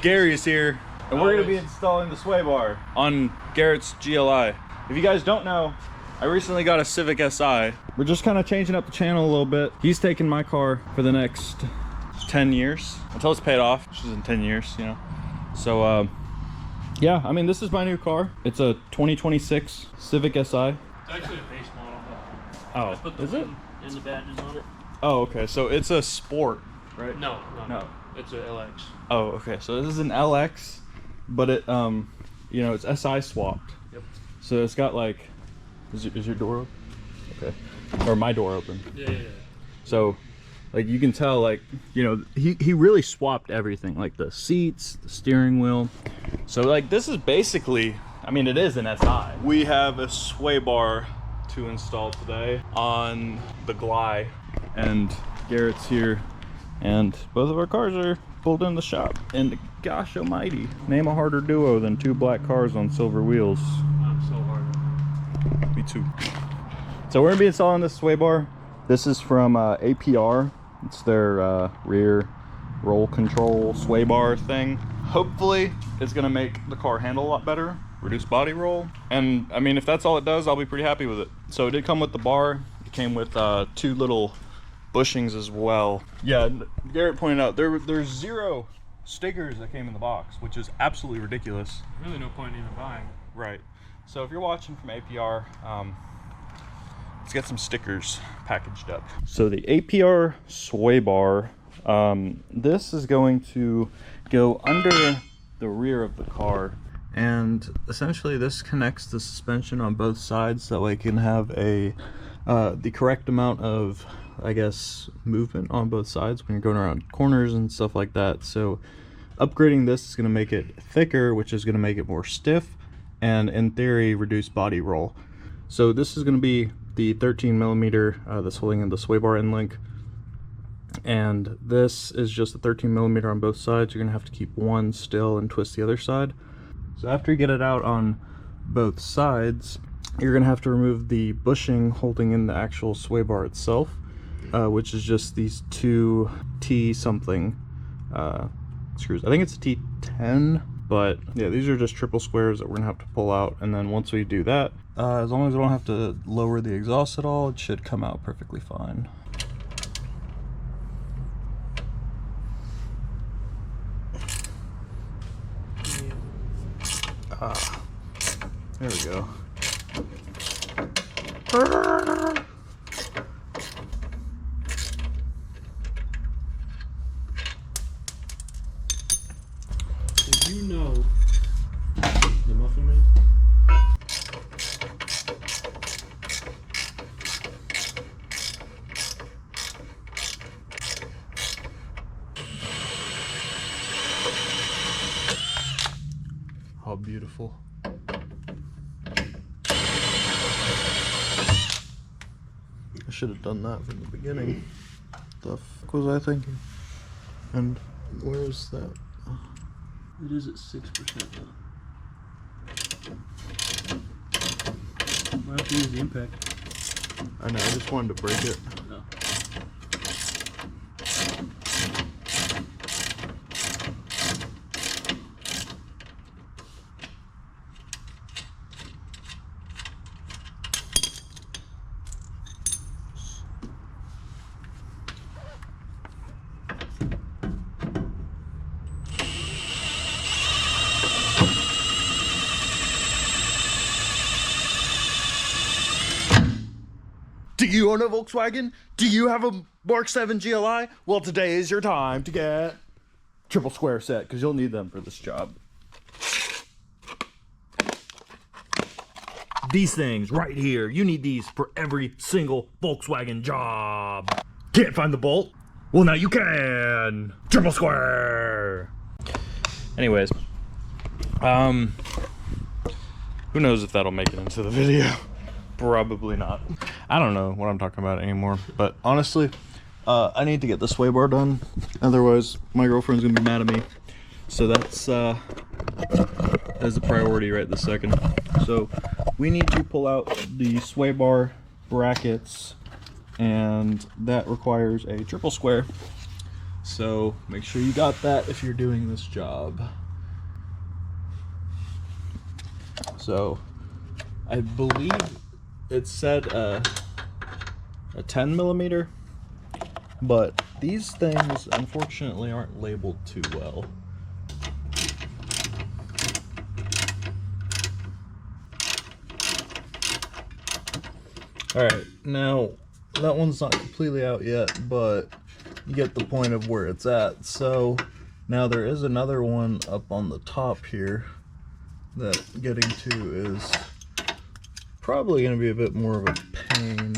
Gary's here, and we're gonna be installing the sway bar on Garrett's GLI. If you guys don't know, I recently got a Civic Si. We're just kind of changing up the channel a little bit. He's taking my car for the next 10 years until it's paid off, which is in 10 years, you know. So yeah, I mean, this is my new car. It's a 2026 Civic Si. It's actually a base model. Oh, I put the is it? And the badges on it. Oh, okay. So it's a sport, right? No. It's a LX. Oh, okay. So this is an LX, but it, you know, it's SI swapped. Yep. So it's got like, is your door open? Okay. Or my door open? Yeah. So, like, you can tell, like, you know, he really swapped everything, like the seats, the steering wheel. So, like, this is basically, I mean, it is an SI. We have a sway bar to install today on the Glide, and Garrett's here, and both of our cars are pulled in the shop. And gosh almighty, name a harder duo than two black cars on silver wheels. I'm so hard. Me too. So we're gonna be installing this sway bar. This is from APR. It's their rear roll control sway bar thing. Hopefully it's gonna make the car handle a lot better, reduce body roll, and I mean, if that's all it does, I'll be pretty happy with it. So it did come with the bar. It came with two little bushings as well. Yeah, Garrett pointed out there's 0 stickers that came in the box, which is absolutely ridiculous. Really no point in even buying. Right. So if you're watching from APR, let's get some stickers packaged up. So the APR sway bar, this is going to go under the rear of the car, and essentially this connects the suspension on both sides, that way it can have a the correct amount of, I guess, movement on both sides when you're going around corners and stuff like that. So upgrading this is going to make it thicker, which is going to make it more stiff, and in theory reduce body roll. So this is going to be the 13mm that's holding in the sway bar end link, and this is just a 13mm on both sides. You're going to have to keep one still and twist the other side. So after you get it out on both sides, you're going to have to remove the bushing holding in the actual sway bar itself, which is just these 2 T something screws. I think it's a T10, but yeah, these are just triple squares that we're gonna have to pull out. And then once we do that, as long as we don't have to lower the exhaust at all, it should come out perfectly fine. There we go. Did you know the Muffin Man? How beautiful. I should have done that from the beginning. The fuck was I thinking? And where's that? It is at 6% now. We'll have to use the impact. I know, I just wanted to break it. No. Do you own a Volkswagen? Do you have a Mark 7 GLI? Well, today is your time to get triple square set, because you'll need them for this job. These things right here, you need these for every single Volkswagen job. Can't find the bolt? Well, now you can. Triple square. Anyways, who knows if that'll make it into the video. Probably not. I don't know what I'm talking about anymore, but honestly, I need to get the sway bar done, otherwise my girlfriend's gonna be mad at me. So that's a priority right this second. So we need to pull out the sway bar brackets, and that requires a triple square. So make sure you got that if you're doing this job. So I believe it said a 10 millimeter, but these things unfortunately aren't labeled too well. Alright, now that one's not completely out yet, but you get the point of where it's at. So now there is another one up on the top here that getting to is probably going to be a bit more of a pain.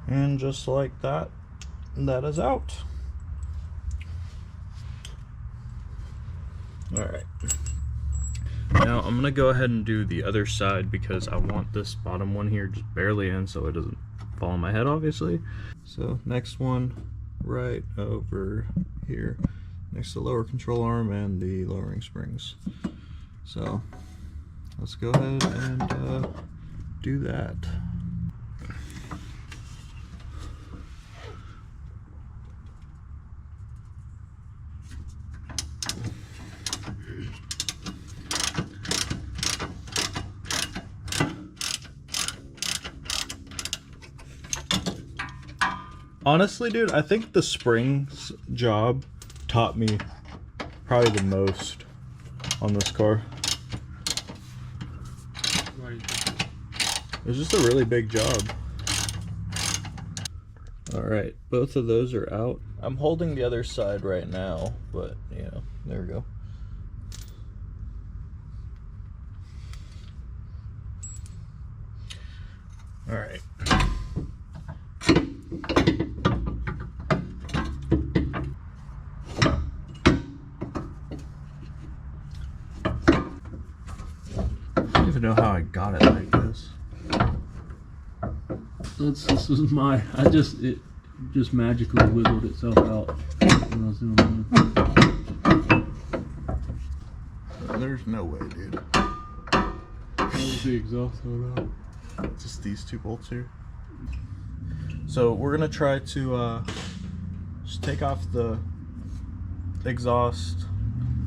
And just like that, that is out. Alright. Now I'm going to go ahead and do the other side because I want this bottom one here just barely in so it doesn't fall on my head, obviously. So next one right over here next to the lower control arm and the lowering springs. So let's go ahead and do that. Honestly, dude, I think the springs job taught me probably the most on this car. Why do you think? It was just a really big job. Alright, both of those are out. I'm holding the other side right now, but, you know, there we go. Alright. I don't even know how I got it like this. This was my. It just magically wiggled itself out when I was doing it. There's no way, dude. That was the exhaust hold out. Just these two bolts here. So we're gonna try to just take off the exhaust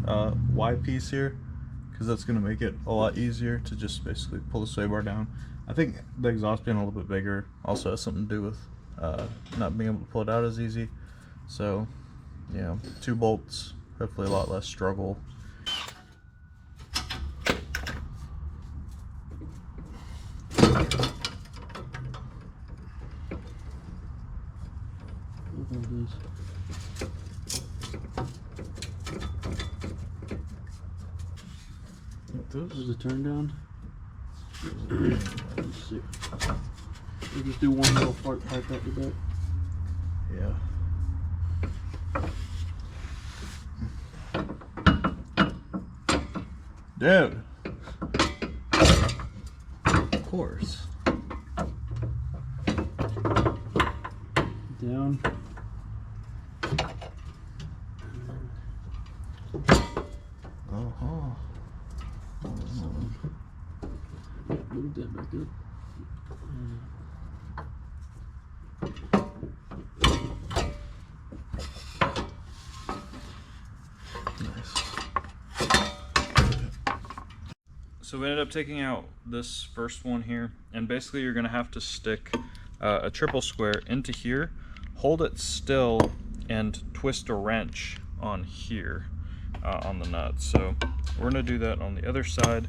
Y piece here, because that's gonna make it a lot easier to just basically pull the sway bar down. I think the exhaust being a little bit bigger also has something to do with not being able to pull it out as easy. So yeah, 2 bolts, hopefully a lot less struggle. There's a turn down. Let's see. We'll just do one little fart pipe out the back. Yeah. Dude. Of course. Down. Move that back up. So we ended up taking out this first one here, and basically you're going to have to stick a triple square into here, hold it still, and twist a wrench on here on the nut. So we're going to do that on the other side.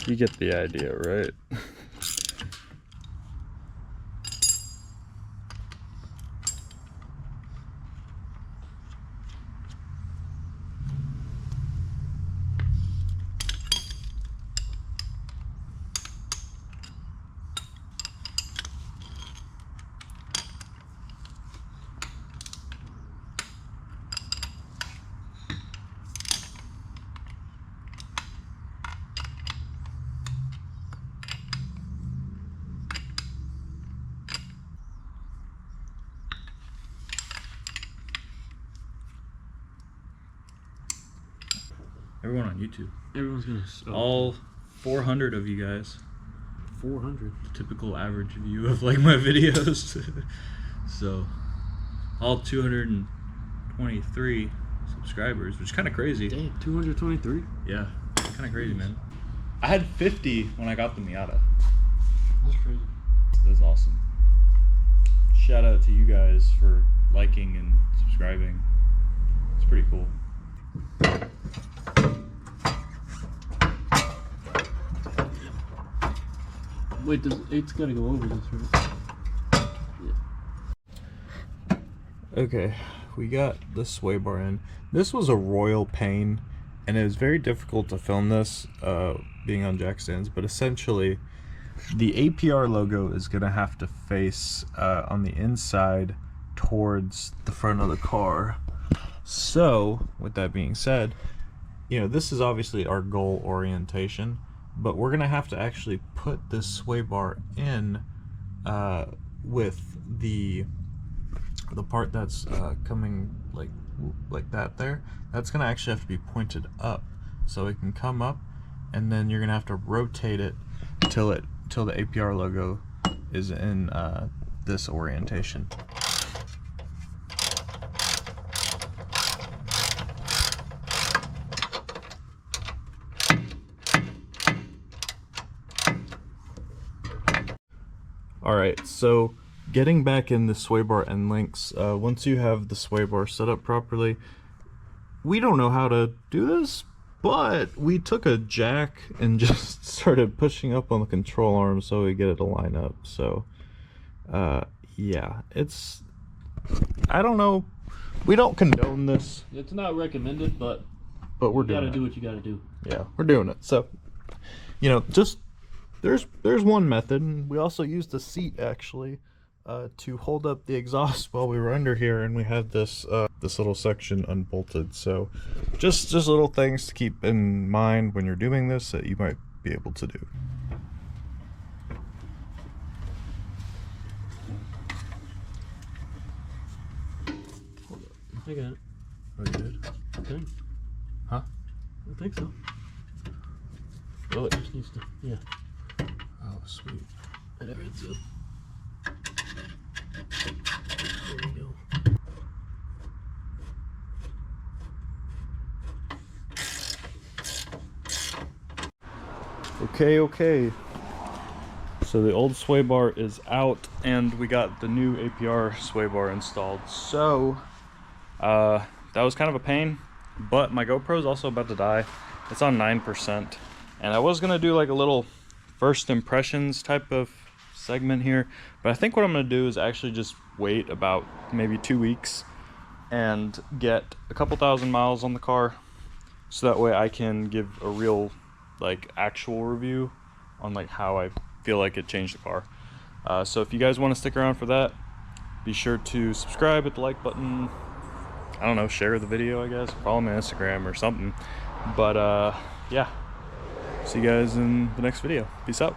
You get the idea, right? Everyone on YouTube. Everyone's gonna. All 400 of you guys. 400. Typical average view of like my videos. So, all 223 subscribers, which is kind of crazy. Damn, 223. Yeah, kind of crazy, man. I had 50 when I got the Miata. That's crazy. That's awesome. Shout out to you guys for liking and subscribing. It's pretty cool. Wait, it's gotta go over this, right? Yeah. Okay, we got the sway bar in. This was a royal pain, and it was very difficult to film this being on jack stands, but essentially the APR logo is gonna have to face on the inside towards the front of the car. So with that being said, you know, this is obviously our goal orientation, but we're gonna have to actually put this sway bar in with the part that's coming like that there. That's gonna actually have to be pointed up, so it can come up, and then you're gonna have to rotate it till the APR logo is in this orientation. Alright, so getting back in the sway bar end links, once you have the sway bar set up properly, we don't know how to do this, but we took a jack and just started pushing up on the control arm so we get it to line up. So, yeah, it's, I don't know, we don't condone this. It's not recommended, but we're you doing gotta it. do what you gotta do. Yeah, we're doing it. So, you know, just there's one method, and we also used the seat actually to hold up the exhaust while we were under here, and we had this this little section unbolted. So just little things to keep in mind when you're doing this that you might be able to do. I got it. Oh, you did? I think. Huh? I think so. Really? It just needs to, yeah. Oh, sweet. There it's up. There you go. Okay. So the old sway bar is out, and we got the new APR sway bar installed. So that was kind of a pain, but my GoPro is also about to die. It's on 9%, and I was gonna do like a little first impressions type of segment here, but I think what I'm gonna do is actually just wait about maybe 2 weeks and get a couple thousand miles on the car, so that way I can give a real like actual review on like how I feel like it changed the car. So if you guys want to stick around for that, be sure to subscribe, hit the like button, I don't know, share the video, I guess, follow me on Instagram or something. But yeah, see you guys in the next video. Peace out.